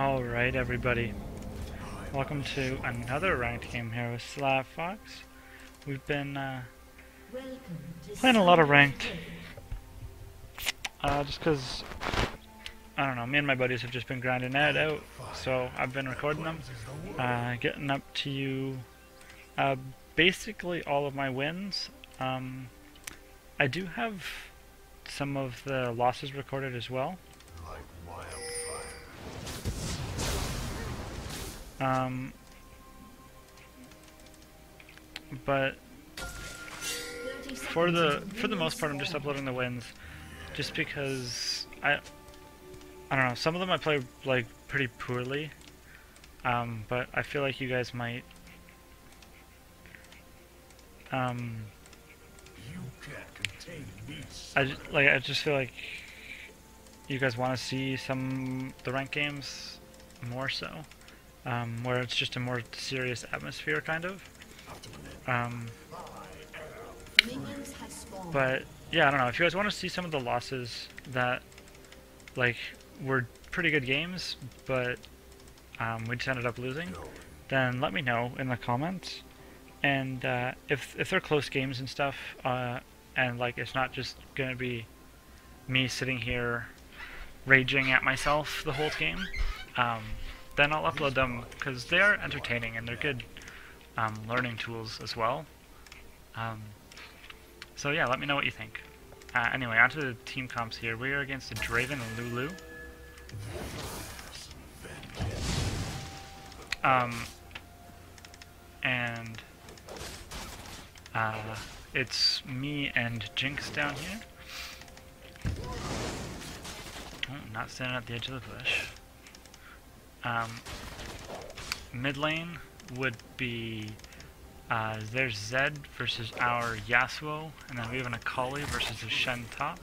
Alright everybody, welcome to another ranked game here with SlavFox. We've been playing a lot of ranked, just because, I don't know, me and my buddies have just been grinding it out, so I've been recording them, getting up to you basically all of my wins. I do have some of the losses recorded as well. But for the most part, I'm just uploading the wins, just because I don't know. Some of them I play like pretty poorly, but I feel like you guys might. I just feel like you guys want to see the ranked games more so. Where it's just a more serious atmosphere, kind of. But yeah, I don't know. If you guys want to see some of the losses that, like, were pretty good games, but we just ended up losing, then let me know in the comments. And if they're close games and stuff, and like it's not just gonna be me sitting here raging at myself the whole game, then I'll upload them, because they are entertaining and they're good learning tools as well. So yeah, let me know what you think. Anyway, on to the team comps here. We are against the Draven and Lulu. And it's me and Jinx down here. Oh, not standing at the edge of the bush. Mid lane would be there's Zed versus our Yasuo, and then we have an Akali versus a Shen top.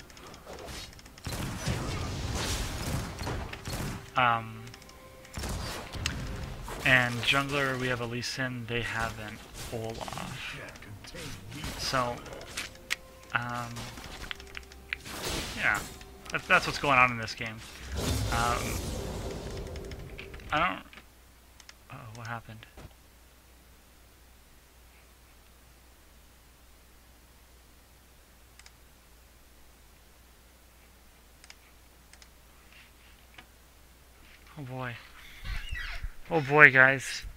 And jungler we have a Lee Sin, they have an Olaf. So yeah, that's what's going on in this game. I don't... Uh-oh, what happened? Oh boy. Oh boy, guys.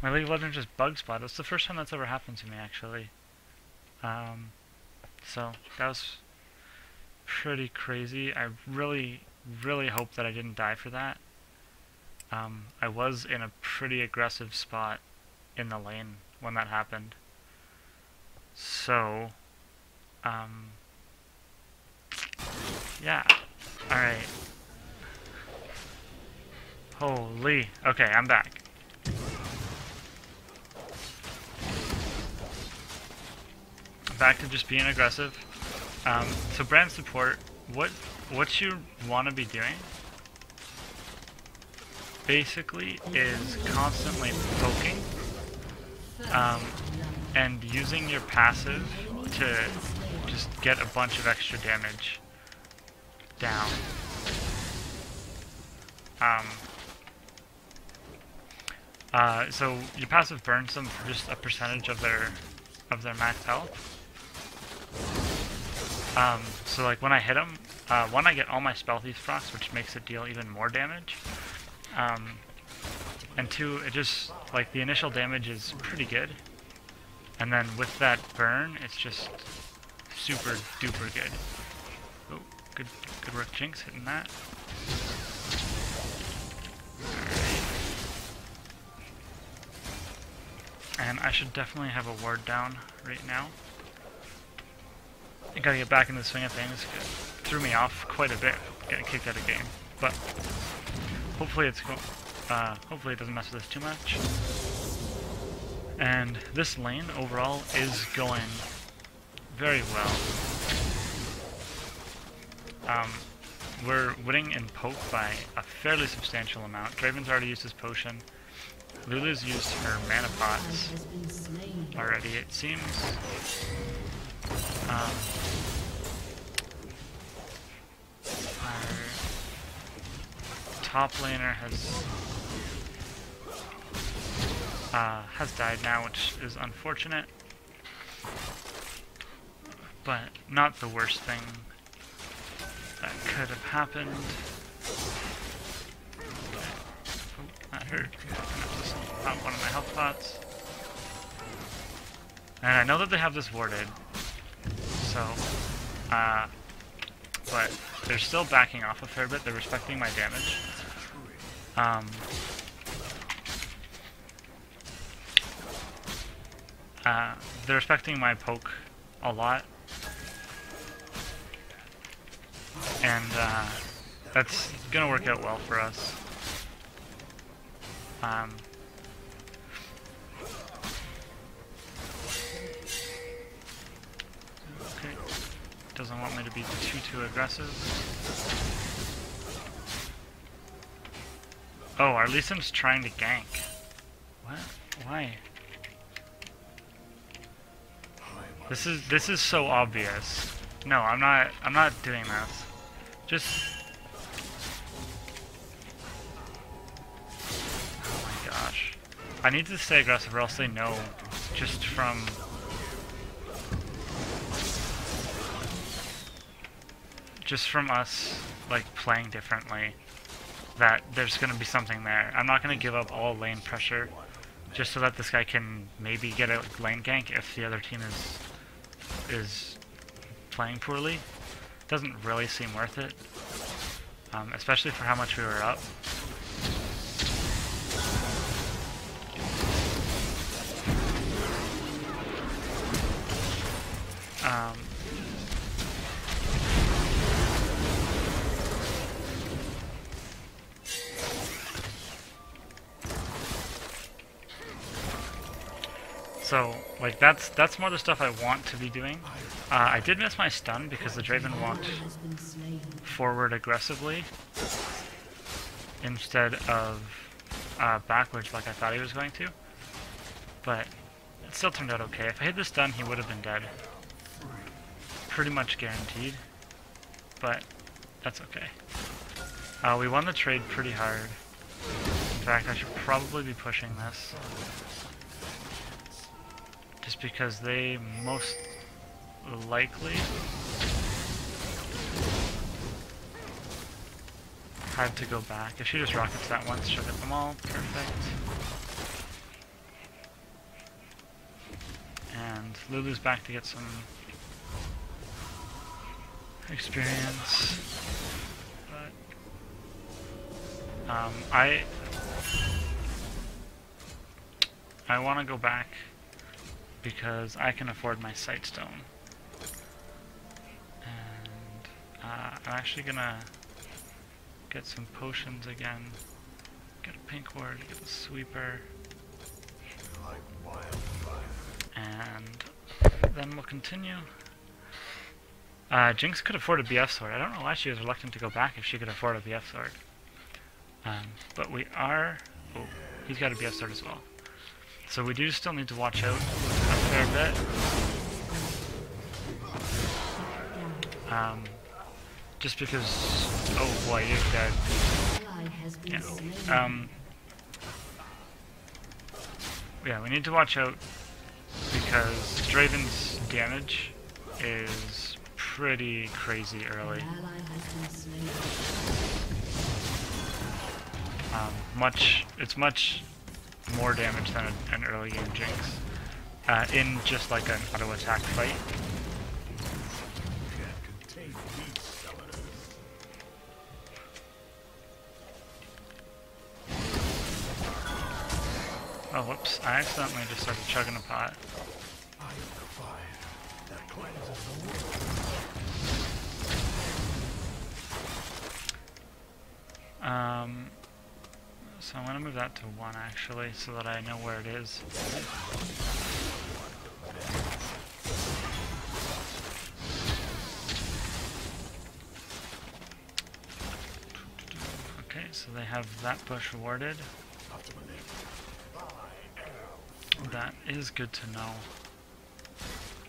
My League of Legends just bug spot. That's the first time that's ever happened to me, actually. So, that was pretty crazy. I really, really hope that I didn't die for that. I was in a pretty aggressive spot in the lane when that happened. So, yeah. Alright. Holy. Okay, I'm back. Back to just being aggressive. So brand support, what you want to be doing basically is constantly poking and using your passive to just get a bunch of extra damage down. So your passive burns them for just a percentage of their max health. So like when I hit them, one, I get all my spell thief procs, which makes it deal even more damage. And two, it just, like, the initial damage is pretty good. And then with that burn, it's just super duper good. Oh, good work, Jinx, hitting that. Alright. And I should definitely have a ward down right now. I gotta get back in the swing of things. It threw me off quite a bit, getting kicked out of game. But hopefully hopefully it doesn't mess with us too much. And this lane overall is going very well. We're winning in poke by a fairly substantial amount. Draven's already used his potion. Lulu's used her mana pots already, it seems. top laner has died now, which is unfortunate, but not the worst thing that could have happened. Oh, that hurt. I just popped one of my health pots. And I know that they have this warded, so, but they're still backing off a fair bit. They're respecting my damage. They're respecting my poke a lot, and that's gonna work out well for us. Okay, doesn't want me to be too aggressive. Oh, our Lee Sin's trying to gank. What? Why? This is so obvious. No, I'm not doing this. Just oh my gosh. I need to stay aggressive or else they know just from us like playing differently that there's gonna be something there. I'm not gonna give up all lane pressure just so that this guy can maybe get a lane gank if the other team is playing poorly. Doesn't really seem worth it, especially for how much we were up. So, like, that's more the stuff I want to be doing. I did miss my stun because the Draven walked forward aggressively instead of backwards like I thought he was going to. But it still turned out okay. If I hit the stun, he would have been dead. Pretty much guaranteed. But that's okay. We won the trade pretty hard. In fact, I should probably be pushing this. Just because they most likely had to go back. If she just rockets that once, she'll get them all. Perfect. And Lulu's back to get some experience. But I want to go back because I can afford my Sightstone. And I'm actually gonna get some potions again. Get a pink ward, get a sweeper. And then we'll continue. Jinx could afford a BF sword. I don't know why she was reluctant to go back if she could afford a BF sword. But we are... Oh, he's got a BF sword as well. So we do still need to watch out a fair bit. Just because... Oh boy, he's dead. Yeah. Yeah, we need to watch out because Draven's damage is pretty crazy early. It's much more damage than an early game Jinx in just like an auto attack fight. Oh, whoops, I accidentally just started chugging a pot. So I'm going to move that to 1 actually, so that I know where it is. Okay, so they have that bush warded. That is good to know.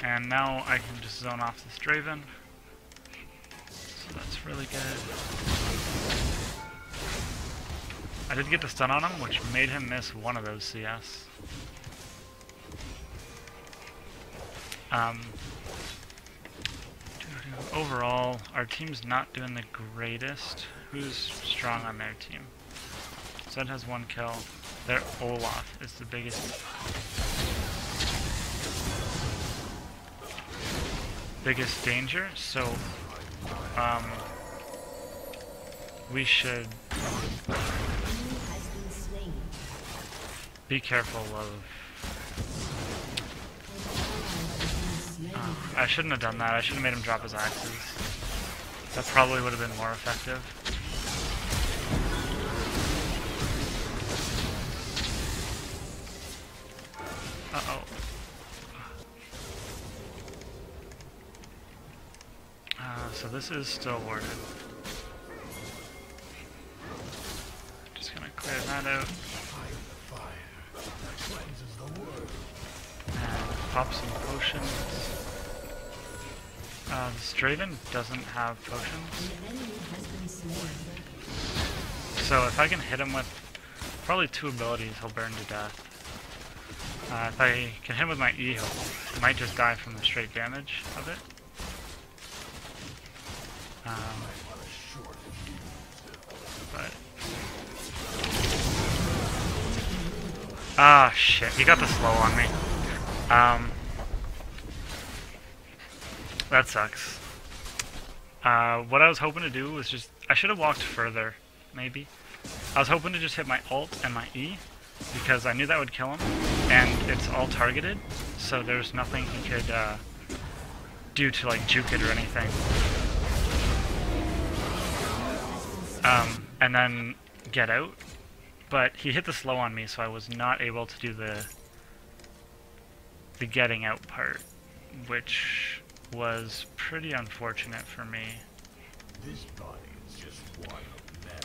And now I can just zone off this Draven. So that's really good. I did get the stun on him, which made him miss one of those CS. Overall, our team's not doing the greatest. Who's strong on their team? Zed has 1 kill. Their Olaf is the biggest danger, so we should be careful of... I shouldn't have done that. I should have made him drop his axes. That probably would have been more effective. Uh-oh. So this is still warded. Just gonna clear that out. And pop some potions. This Draven doesn't have potions. So if I can hit him with probably 2 abilities, he'll burn to death. If I can hit him with my E, he might just die from the straight damage of it. But... ah, shit. He got the slow on me. That sucks. What I was hoping to do was just... I should have walked further, maybe. I was hoping to just hit my ult and my E, because I knew that would kill him, and it's all targeted, so there's nothing he could do to like juke it or anything. And then get out, but he hit the slow on me, so I was not able to do the getting out part, which was pretty unfortunate for me. This body is just one of many.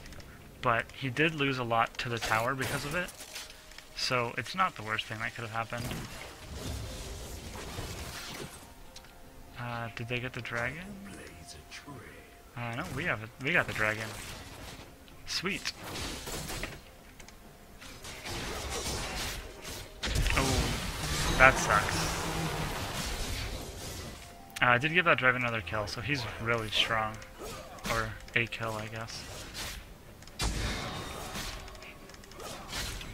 But he did lose a lot to the tower because of it, so it's not the worst thing that could have happened. Did they get the dragon? No, we have it. We got the dragon. Sweet. Oh, that sucks. I did give that dragon another kill, so he's really strong. Or a kill, I guess.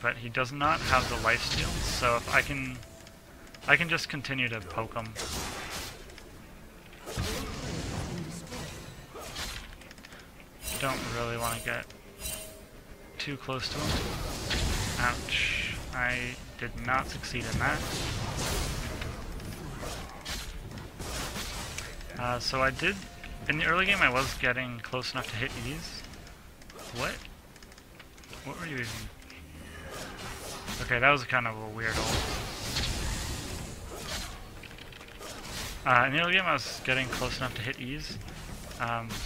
But he does not have the lifesteal, so if I can just continue to poke him. Don't really want to get too close to him. Ouch. I did not succeed in that. So I did, in the early game I was getting close enough to hit E's. What? What were you even? Okay, that was kind of a weird ult. In the early game I was getting close enough to hit E's.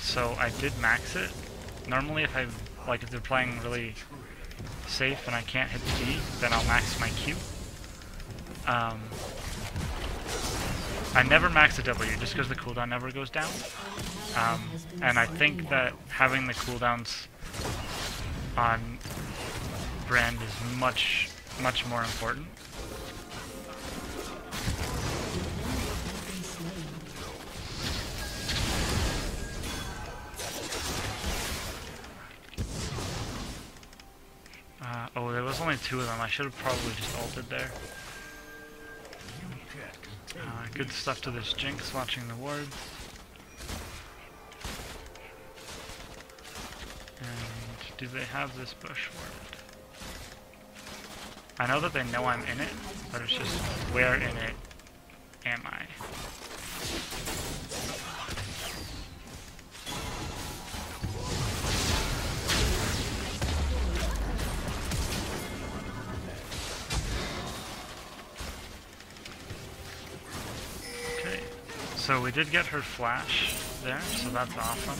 So I did max it. Normally if they're playing really safe and I can't hit the E, then I'll max my Q. I never max the W just because the cooldown never goes down. And I think that having the cooldowns on Brand is much more important. Oh, there was only 2 of them. I should have probably just ulted there. Good stuff to this Jinx watching the wards. And do they have this bush warded? I know that they know I'm in it, but it's just where in it am I? So we did get her flash there, so that's awesome.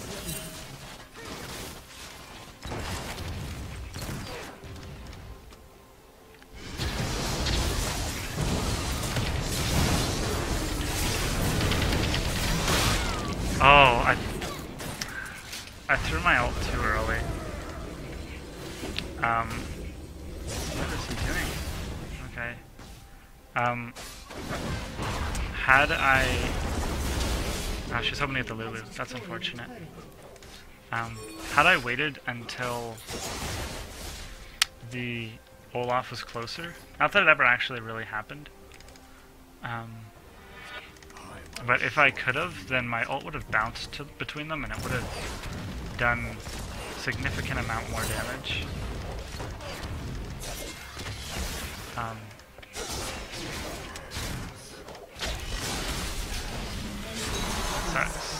Oh, I threw my ult too early. What is he doing? Okay. Had I... Oh, she's hoping to get the Lulu. That's unfortunate. Had I waited until the Olaf was closer, not that it ever actually really happened, but if I could have, then my ult would have bounced between them and it would have done a significant amount more damage. Sucks.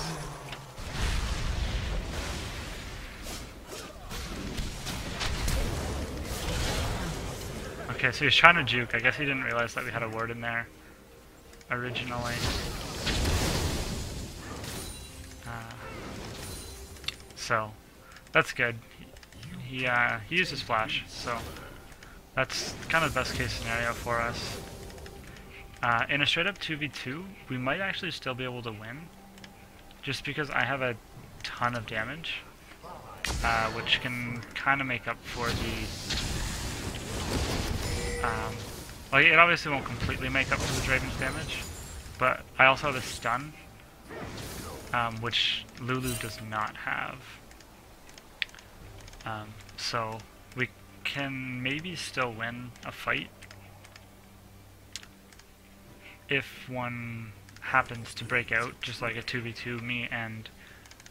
Okay, so he's trying to juke. I guess he didn't realize that we had a ward in there originally. So that's good. He used his flash, so that's kind of the best case scenario for us. In a straight up 2v2, we might actually still be able to win, just because I have a ton of damage, which can kind of make up for the... like, it obviously won't completely make up for the Draven's damage, but I also have a stun, which Lulu does not have. So we can maybe still win a fight if one happens to break out, just like a 2v2, me and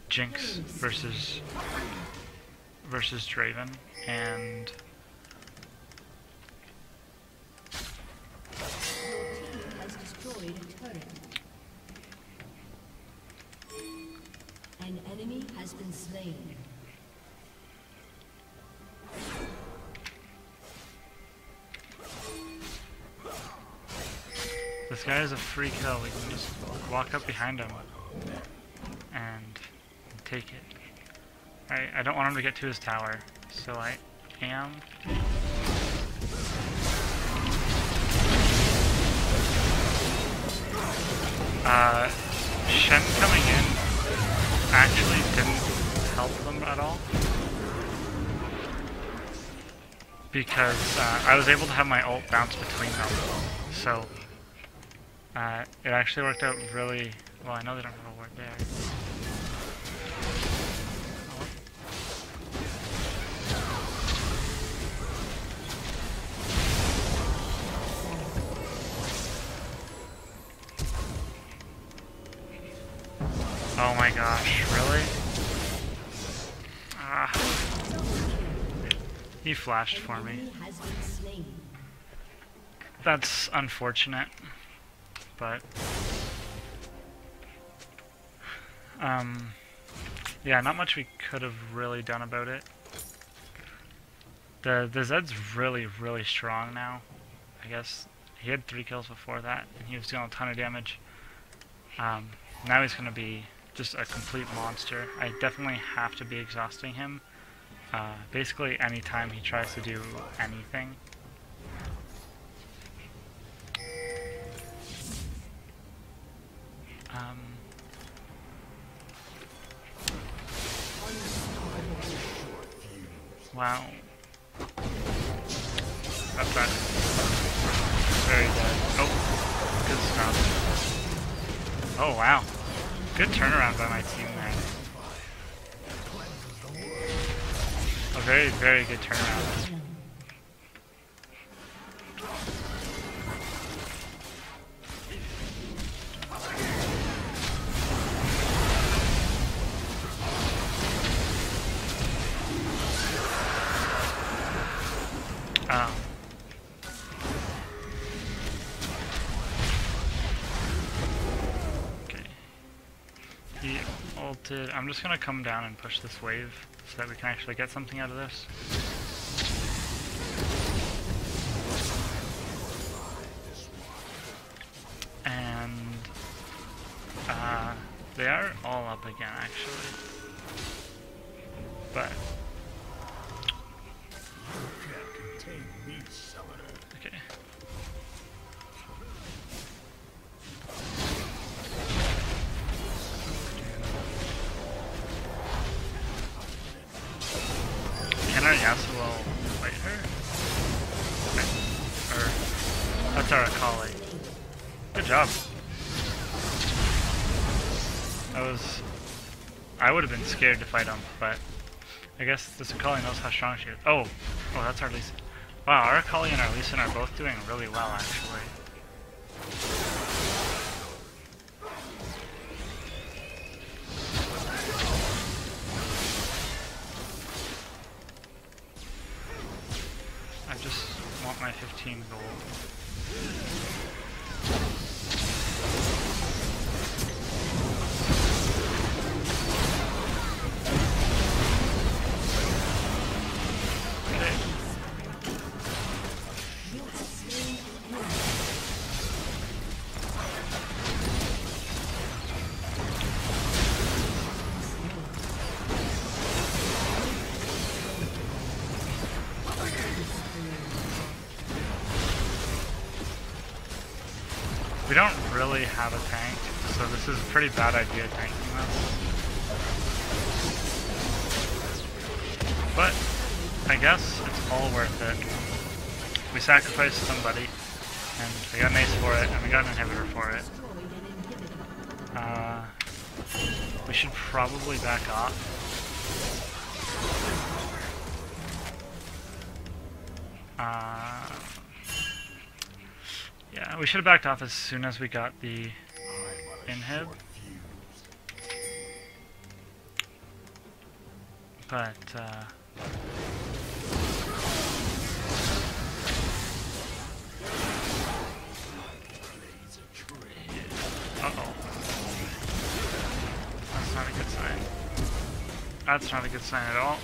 Jinx versus Draven, and an enemy has been slain. this guy is a free kill. We can just walk up behind him and take it. I don't want him to get to his tower, so I am. Shen coming in actually didn't help them at all, because I was able to have my ult bounce between them, so it actually worked out really well. I know they don't have a ward there. Oh my gosh, really? He flashed for me. That's unfortunate, but yeah, not much we could have really done about it. The Zed's really strong now. I guess he had 3 kills before that, and he was doing a ton of damage. Now he's gonna be just a complete monster. I definitely have to be exhausting him. Basically anytime he tries to do anything. Wow. That's bad. Very dead. Oh, good stuff. Oh wow. Good turnaround by my team there. A very good turnaround. He ulted. I'm just gonna come down and push this wave so that we can actually get something out of this. And they are all up again actually, but okay. Can our Yasuo That's our Akali. Good job. I would have been scared to fight him, but I guess this Akali knows how strong she is. Oh, that's our Lee Sin. Wow, our Akali and our Lee Sin are both doing really well, actually. I just want my 15 gold. We don't really have a tank, so this is a pretty bad idea tanking this. But I guess it's all worth it. We sacrificed somebody, and we got an ace for it, and we got an inhibitor for it. We should probably back off. Yeah, we should have backed off as soon as we got the inhib. But, uh-oh. That's not a good sign. That's not a good sign at all.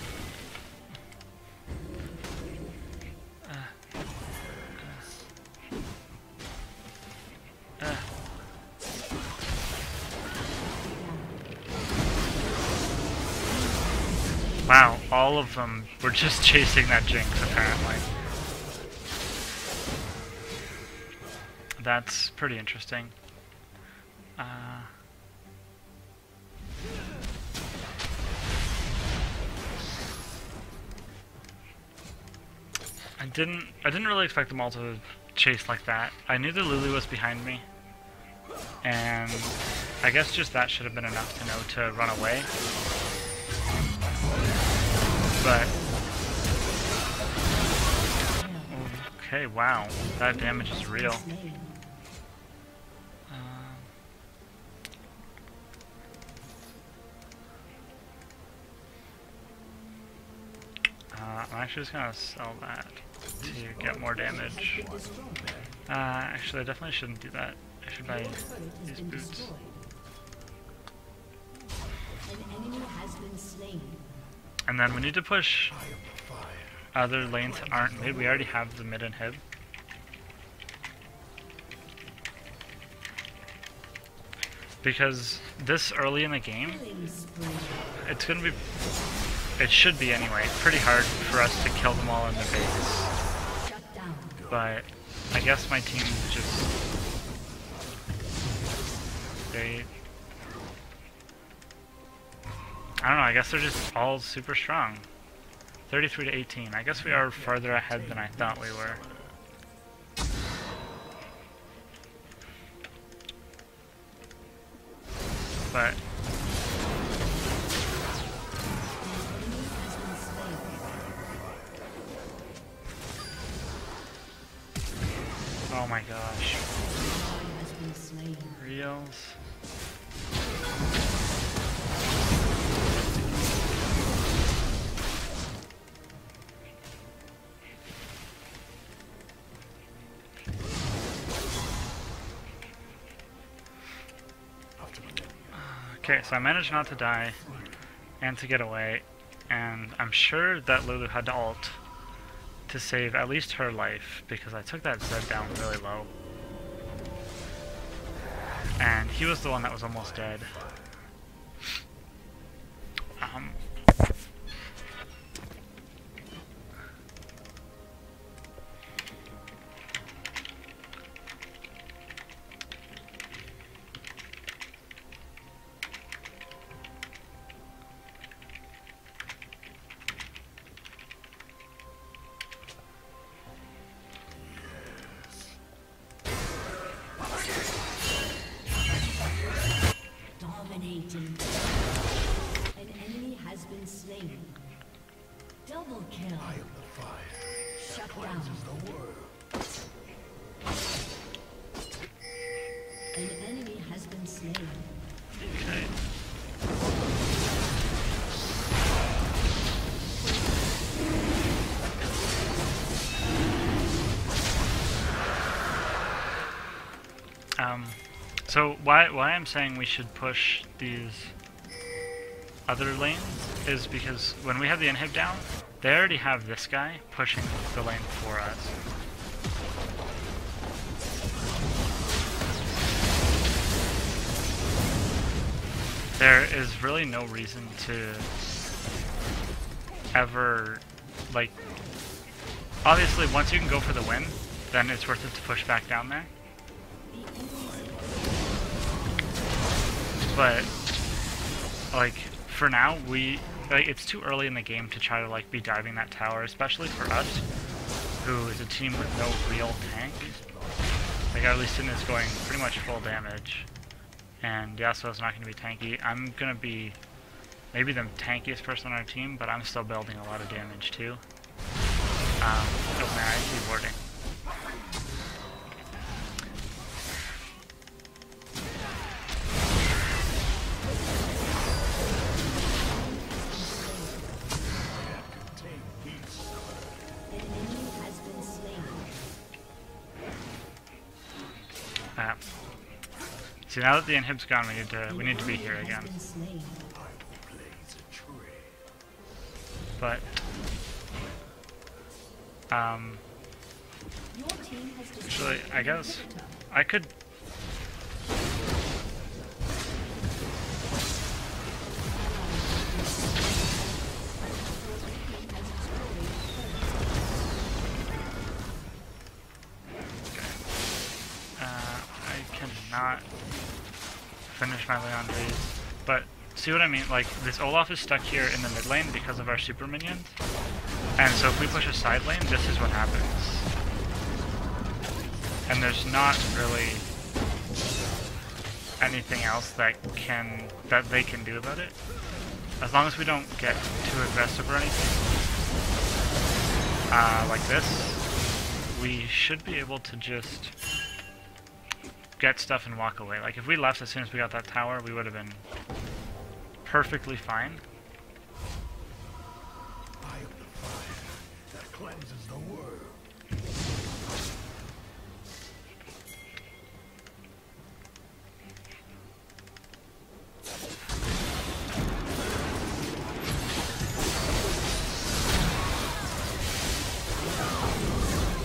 Wow, all of them were just chasing that Jinx, apparently. That's pretty interesting. I didn't really expect them all to chase like that. I knew the Lulu was behind me, and I guess just that should have been enough to know to run away. But okay, wow, that damage is real. I'm actually just gonna sell that to get more damage. Actually, I definitely shouldn't do that. I should buy these boots. And then we need to push other lanes that aren't mid. We already have the mid inhib. Because this early in the game, it's gonna be, it should be anyway, pretty hard for us to kill them all in the base. But I guess my team just, I don't know, I guess they're just all super strong. 33 to 18. I guess we are farther ahead than I thought we were. But oh my gosh. Reels. Okay, so I managed not to die and to get away, and I'm sure that Lulu had to ult to save at least her life, because I took that Zed down really low. And he was the one that was almost dead. An enemy has been slain. Double kill. I am the fire. Shut down. The world. An enemy has been slain. Okay. So why I'm saying we should push these other lanes is because when we have the inhib down, they already have this guy pushing the lane for us. There is really no reason to ever, like, obviously once you can go for the win, then it's worth it to push back down there. But, like, for now, it's too early in the game to try to, like, be diving that tower, especially for us, who is a team with no real tank. Like, our Lee Sin is going pretty much full damage, and Yasuo's not going to be tanky. I'm going to be maybe the tankiest person on our team, but I'm still building a lot of damage, too. Oh man, I see warding. See, now that the inhib's gone, we need to be here again. But actually, I guess I could. Not finish my Leandries, but see what I mean? Like, this Olaf is stuck here in the mid lane because of our super minions, and so if we push a side lane, this is what happens. And there's not really anything else that they can do about it. As long as we don't get too aggressive or anything, like this, we should be able to just get stuff and walk away. Like, if we left as soon as we got that tower, we would have been perfectly fine. I am the fire that cleanses the world.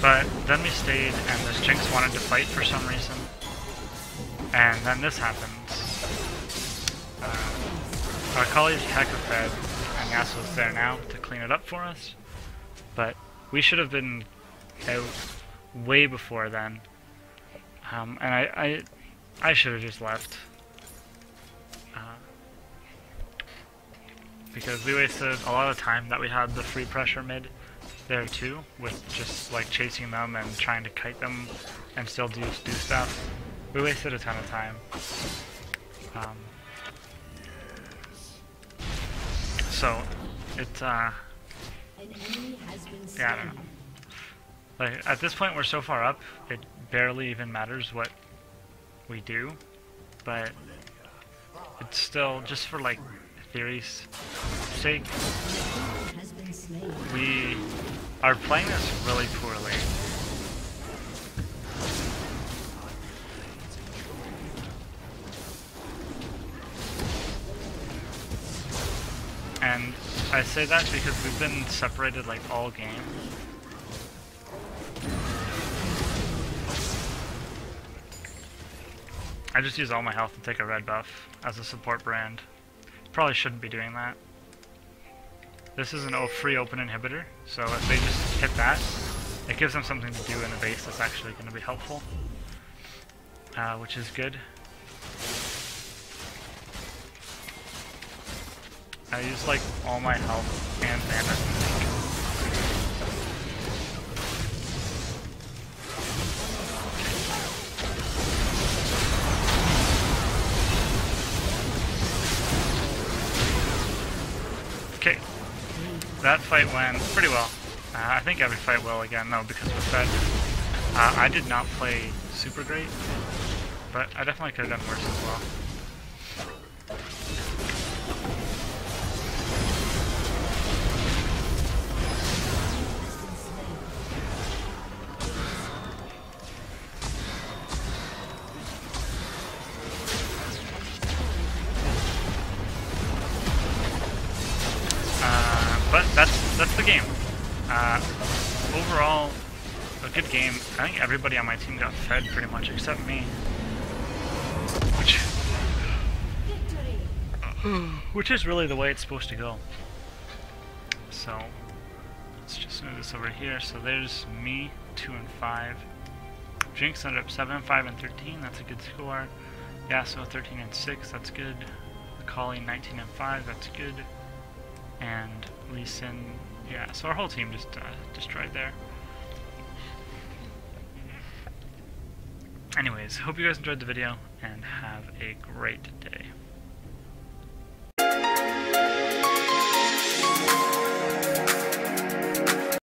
But then we stayed, and this Jinx wanted to fight for some reason. And then this happens. Our Akali's Hekafed, and Yasuo's there now to clean it up for us. But we should have been out way before then. And I should have just left. Because we wasted a lot of time that we had the free pressure mid there too, with just like chasing them and trying to kite them and still do stuff. We wasted a ton of time. So it's yeah, I don't know. Like, at this point we're so far up, it barely even matters what we do, but it's still, just for like theory's sake, we are playing this really poorly. And I say that because we've been separated like all game. I just use all my health and take a red buff as a support brand. Probably shouldn't be doing that. This is a free open inhibitor, so if they just hit that, it gives them something to do in the base that's actually going to be helpful. Which is good. I use like all my health and mana. Okay, that fight went pretty well. I think every fight will again, though, because we're fed. I did not play super great, but I definitely could have done worse as well. But that's the game. Overall, a good game. I think everybody on my team got fed pretty much except me, which is really the way it's supposed to go. So let's just move this over here. So there's me, 2 and 5. Jinx ended up 7, 5, and 13. That's a good score. Yasuo 13 and 6. That's good. Akali 19 and 5. That's good. And Lee Sin, yeah, so our whole team just destroyed there. Anyways, hope you guys enjoyed the video, and have a great day.